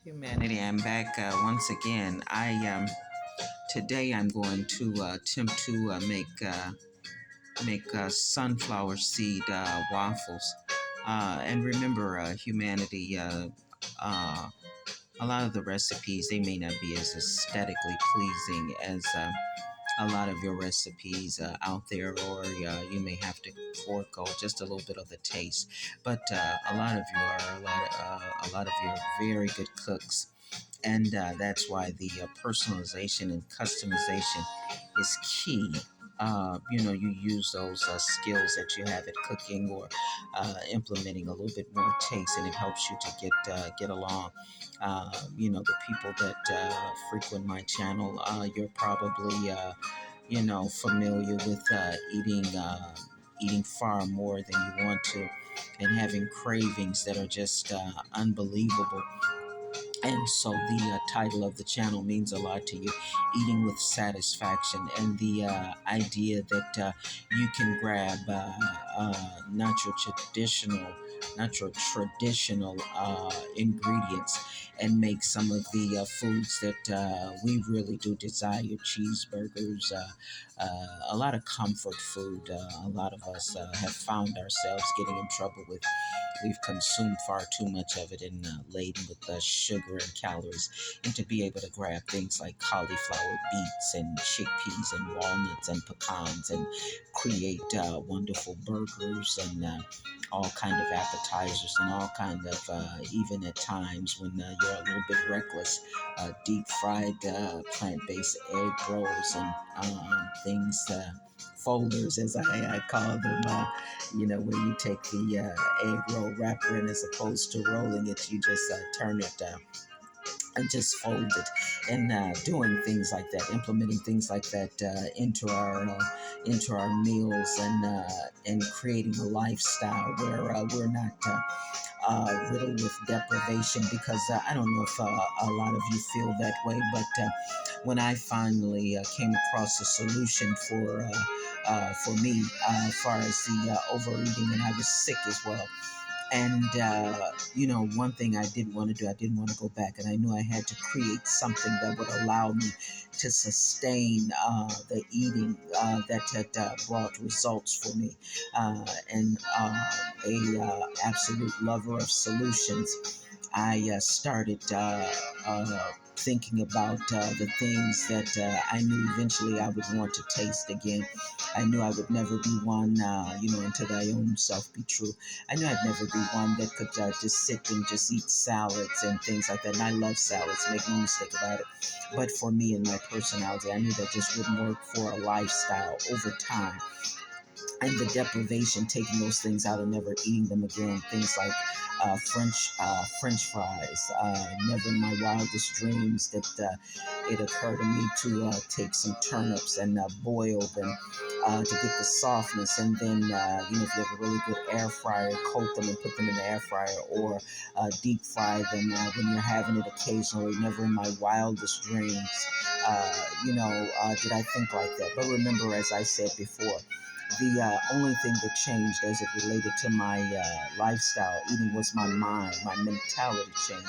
Humanity, I'm back once again. I Today I'm going to attempt to make sunflower seed waffles. And remember, humanity. Uh, a lot of the recipes they may not be as aesthetically pleasing as a lot of your recipes out there, or you may have to forego just a little bit of the taste. But a lot of you are a lot of you are very good cooks, and that's why the personalization and customization is key. You use those skills that you have at cooking or implementing a little bit more taste, and it helps you to get along. The people that frequent my channel, you're probably familiar with eating far more than you want to, and having cravings that are just unbelievable. And so the title of the channel means a lot to you, eating with satisfaction, and the idea that you can grab not your traditional ingredients, and make some of the foods that we really do desire: cheeseburgers, a lot of comfort food. A lot of us have found ourselves getting in trouble with. We've consumed far too much of it, and laden with sugar and calories. And to be able to grab things like cauliflower, beets, and chickpeas, and walnuts, and pecans, and create wonderful burgers, and all kind of appetizers, and all kind of even at times when you're a little bit reckless, deep fried plant-based egg rolls, and things. Folders, as I call them, where you take the egg roll wrapper, and as opposed to rolling it, you just turn it and just fold it, and doing things like that, implementing things like that into our meals, and creating a lifestyle where we're not riddled with deprivation. Because I don't know if a lot of you feel that way, but when I finally came across a solution for me, as far as the overeating, and I was sick as well. And, one thing I didn't want to do, I didn't want to go back. And I knew I had to create something that would allow me to sustain the eating that had brought results for me. And a absolute lover of solutions, I started thinking about the things that I knew eventually I would want to taste again. I knew I would never be one, unto thy own self be true. I knew I'd never be one that could just sit and just eat salads and things like that. And I love salads, make no mistake about it. But for me and my personality, I knew that just wouldn't work for a lifestyle over time. And the deprivation, taking those things out and never eating them again. Things like French fries. Never in my wildest dreams that it occurred to me to take some turnips and boil them to get the softness, and then if you have a really good air fryer, coat them and put them in the air fryer, or deep fry them when you're having it occasionally. Never in my wildest dreams, did I think like that. But remember, as I said before, the only thing that changed as it related to my lifestyle eating was my mind. My mentality changed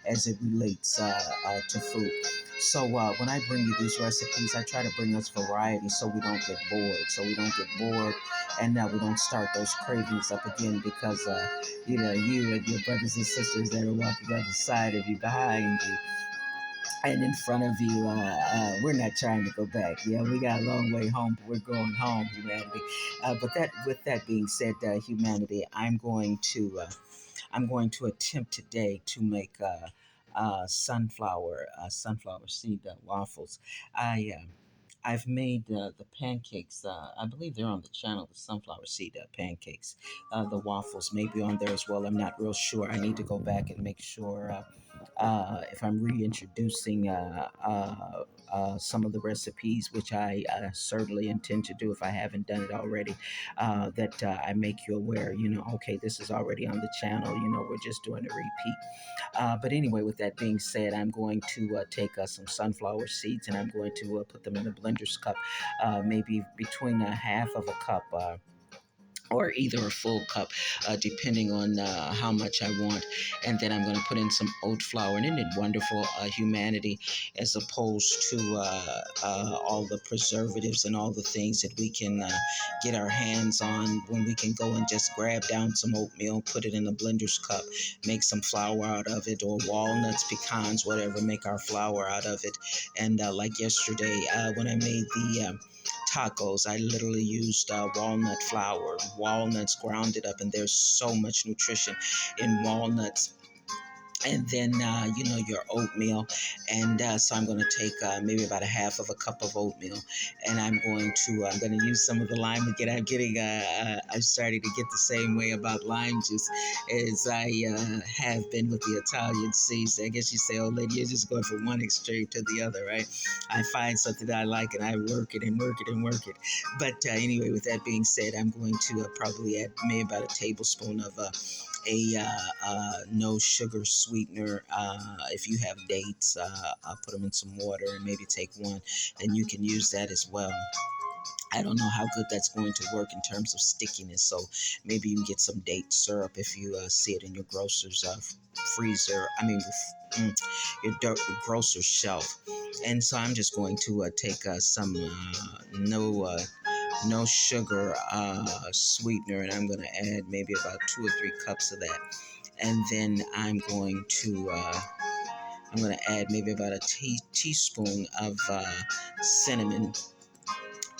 as it relates to food. So when I bring you these recipes, I try to bring us variety so we don't get bored. And we don't start those cravings up again, because you and your brothers and sisters that are walking on the side of you, behind you, and in front of you, we're not trying to go back. Yeah, we got a long way home, but we're going home, humanity. With that being said, humanity, I'm going to attempt today to make sunflower seed waffles. I I've made the pancakes. I believe they're on the channel, the sunflower seed pancakes. The waffles may be on there as well. I'm not real sure. I need to go back and make sure if I'm reintroducing some of the recipes, which I certainly intend to do if I haven't done it already, that I make you aware, okay, this is already on the channel, we're just doing a repeat. But anyway, with that being said, I'm going to take some sunflower seeds, and I'm going to put them in the blender's cup, maybe between a half of a cup. or either a full cup, depending on how much I want. And then I'm going to put in some oat flour. And isn't it wonderful, humanity, as opposed to all the preservatives and all the things that we can get our hands on when we can go and just grab down some oatmeal, put it in a blender's cup, make some flour out of it, or walnuts, pecans, whatever, make our flour out of it. And like yesterday, when I made the tacos, I literally used walnut flour, walnuts grounded up, and there's so much nutrition in walnuts. And then your oatmeal. And so I'm going to take maybe about a half of a cup of oatmeal, and I'm going to use some of the lime again. I'm starting to get the same way about lime juice as I have been with the Italian season. I guess you say, oh lady, you're just going from one extreme to the other, right? I find something that I like and I work it and work it and work it. But anyway, with that being said, I'm going to probably add maybe about a tablespoon of no sugar sweetener. If you have dates, I'll put them in some water and maybe take one, and you can use that as well. I don't know how good that's going to work in terms of stickiness, so maybe you can get some date syrup if you see it in your grocer's freezer. Your grocer's shelf. And so I'm just going to take some no sugar sweetener, and I'm going to add maybe about 2 or 3 cups of that. And then I'm going to add maybe about a teaspoon of cinnamon,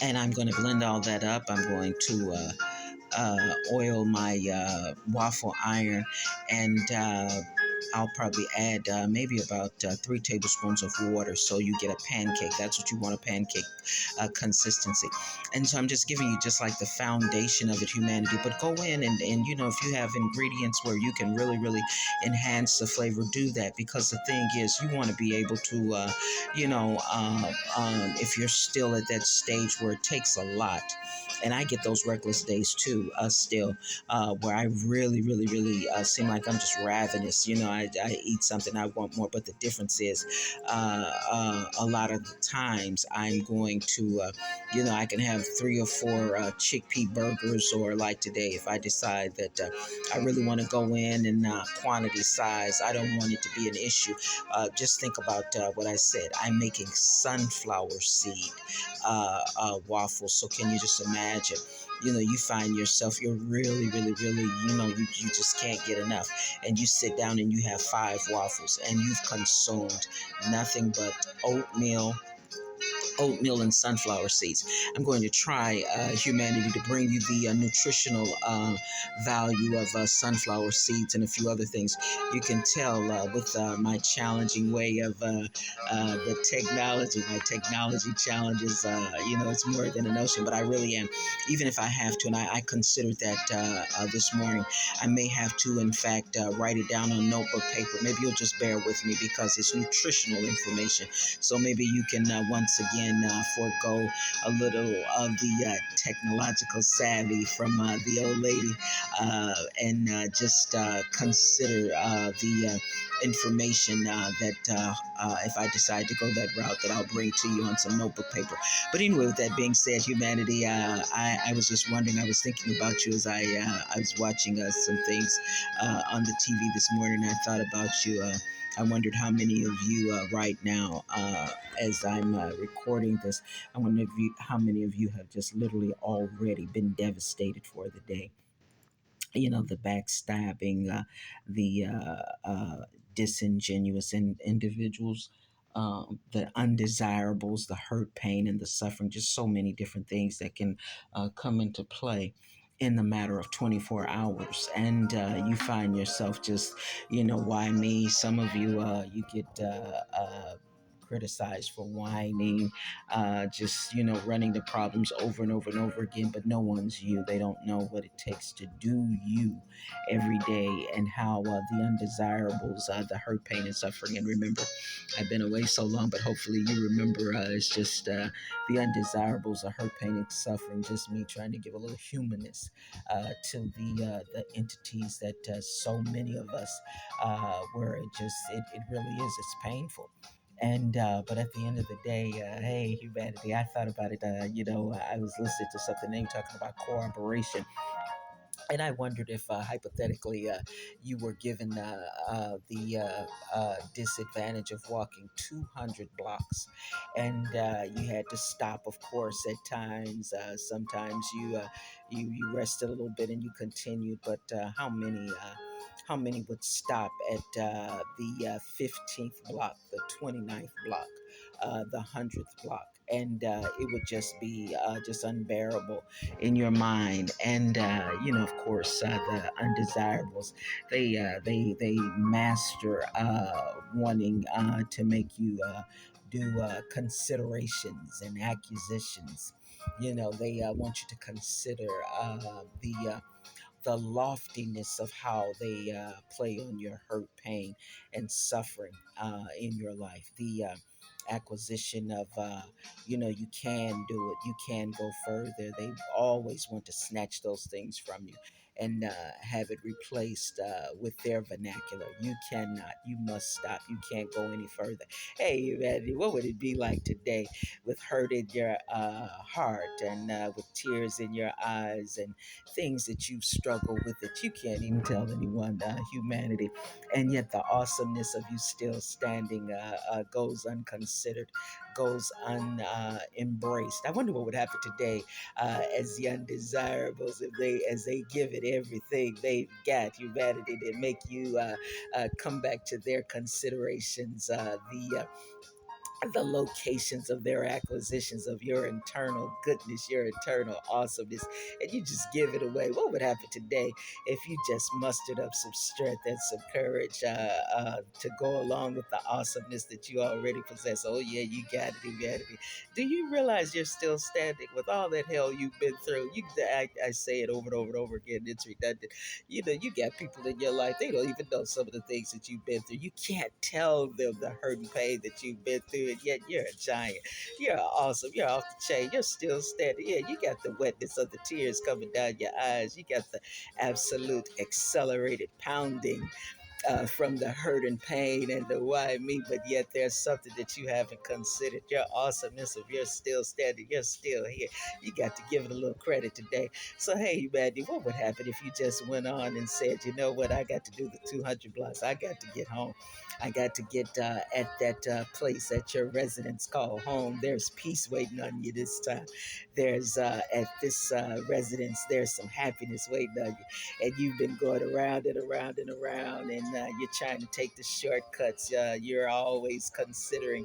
and I'm going to blend all that up. I'm going to oil my waffle iron, and I'll probably add maybe about 3 tablespoons of water, so you get a pancake. That's what you want, a pancake consistency. And so I'm just giving you just like the foundation of it, humanity. But go in and if you have ingredients where you can really, really enhance the flavor, do that. Because the thing is, you want to be able to, if you're still at that stage where it takes a lot, and I get those reckless days too, still, where I really, really, really seem like I'm just ravenous. I eat something, I want more. But the difference is, a lot of the times I'm going to, I can have 3 or 4 chickpea burgers, or like today, if I decide that I really want to go in and quantity size, I don't want it to be an issue. Just think about what I said. I'm making sunflower seed waffles. So can you just imagine? You find yourself, you're really, really, really, you just can't get enough. And you sit down and you have 5 waffles, and you've consumed nothing but oatmeal and sunflower seeds. I'm going to try, humanity, to bring you the nutritional value of sunflower seeds and a few other things. You can tell with my challenging way of the technology. My technology challenges, it's more than a notion, but I really am. Even if I have to, and I considered that this morning, I may have to, in fact, write it down on notebook paper. Maybe you'll just bear with me because it's nutritional information. So maybe you can once again forego a little of the technological savvy from the old lady, and just consider the information that if I decide to go that route, that I'll bring to you on some notebook paper. But anyway, with that being said, humanity, I was just wondering, I was thinking about you as I was watching some things on the TV this morning. I thought about you. I wondered how many of you right now, as I'm recording this, I wonder how many of you have just literally already been devastated for the day. The backstabbing, the disingenuous individuals, the undesirables, the hurt, pain, and the suffering, just so many different things that can come into play in the matter of 24 hours. And you find yourself just, why me? Some of you, you get criticized for whining, just running the problems over and over and over again. But no one's you. They don't know what it takes to do you every day, and how the undesirables, the hurt, pain, and suffering. And remember, I've been away so long, but hopefully you remember. It's just the undesirables, the hurt, pain, and suffering. Just me trying to give a little humanness to the entities that so many of us, where it really is. It's painful. And but at the end of the day, hey, humanity, I thought about it. I was listening to something they were talking about cooperation, And I wondered if hypothetically you were given the disadvantage of walking 200 blocks, and you had to stop, of course, at times. Sometimes you rested a little bit and you continued, but how many would stop at the 15th block, the 29th block, the 100th block? And it would just be just unbearable in your mind. And of course, the undesirables, they master wanting to make you do considerations and acquisitions. They want you to consider the loftiness of how they play on your hurt, pain, and suffering in your life. The acquisition of, you can do it, you can go further. They always want to snatch those things from you and have it replaced with their vernacular. You cannot, you must stop, you can't go any further. Hey, man, what would it be like today with hurt in your heart and with tears in your eyes and things that you struggle with that you can't even tell anyone, humanity, and yet the awesomeness of you still standing goes unconsidered, goes unembraced. I wonder what would happen today as the undesirables if as they give it everything they've got, humanity, that make you come back to their considerations, the locations of their acquisitions of your internal goodness, your internal awesomeness, and you just give it away. What would happen today if you just mustered up some strength and some courage to go along with the awesomeness that you already possess? Oh, yeah, you got it, humanity. Do you realize you're still standing with all that hell you've been through? I say it over and over and over again. It's redundant. You got people in your life, they don't even know some of the things that you've been through. You can't tell them the hurt and pain that you've been through, and yet you're a giant. You're awesome. You're off the chain. You're still standing. Yeah, you got the wetness of the tears coming down your eyes. You got the absolute accelerated pounding from the hurt and pain and the why me, but yet there's something that you haven't considered. Your awesomeness of you're still standing, you're still here. You got to give it a little credit today. So, hey, Mandy, what would happen if you just went on and said, you know what, I got to do the 200 blocks. I got to get home. I got to get at that place at your residence called home. There's peace waiting on you this time. There's at this residence, there's some happiness waiting on you, and you've been going around and around and around, and you're trying to take the shortcuts. You're always considering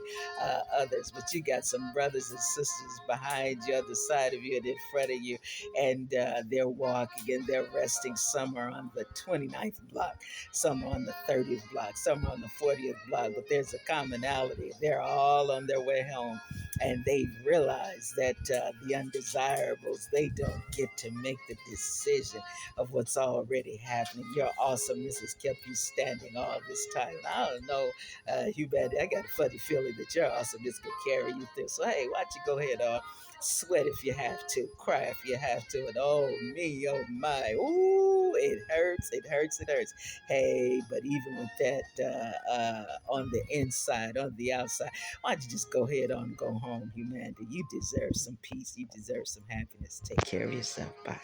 others, but you got some brothers and sisters behind you, other side of you, and in front of you, and they're walking and they're resting. Some are on the 29th block, some are on the 30th block, some are on the 40th block, but there's a commonality. They're all on their way home, and they realize that the undesirables, they don't get to make the decision of what's already happening. Your awesomeness has kept you standing all this time. I don't know, humanity, I got a funny feeling that your awesomeness could carry you through. So, hey, why don't you go ahead, sweat if you have to, cry if you have to, and oh me, oh my, ooh, it hurts, it hurts, it hurts. Hey, but even with that on the inside, on the outside, why don't you just go ahead on and go home, humanity? You deserve some peace, you deserve some happiness. Take care of yourself. Bye.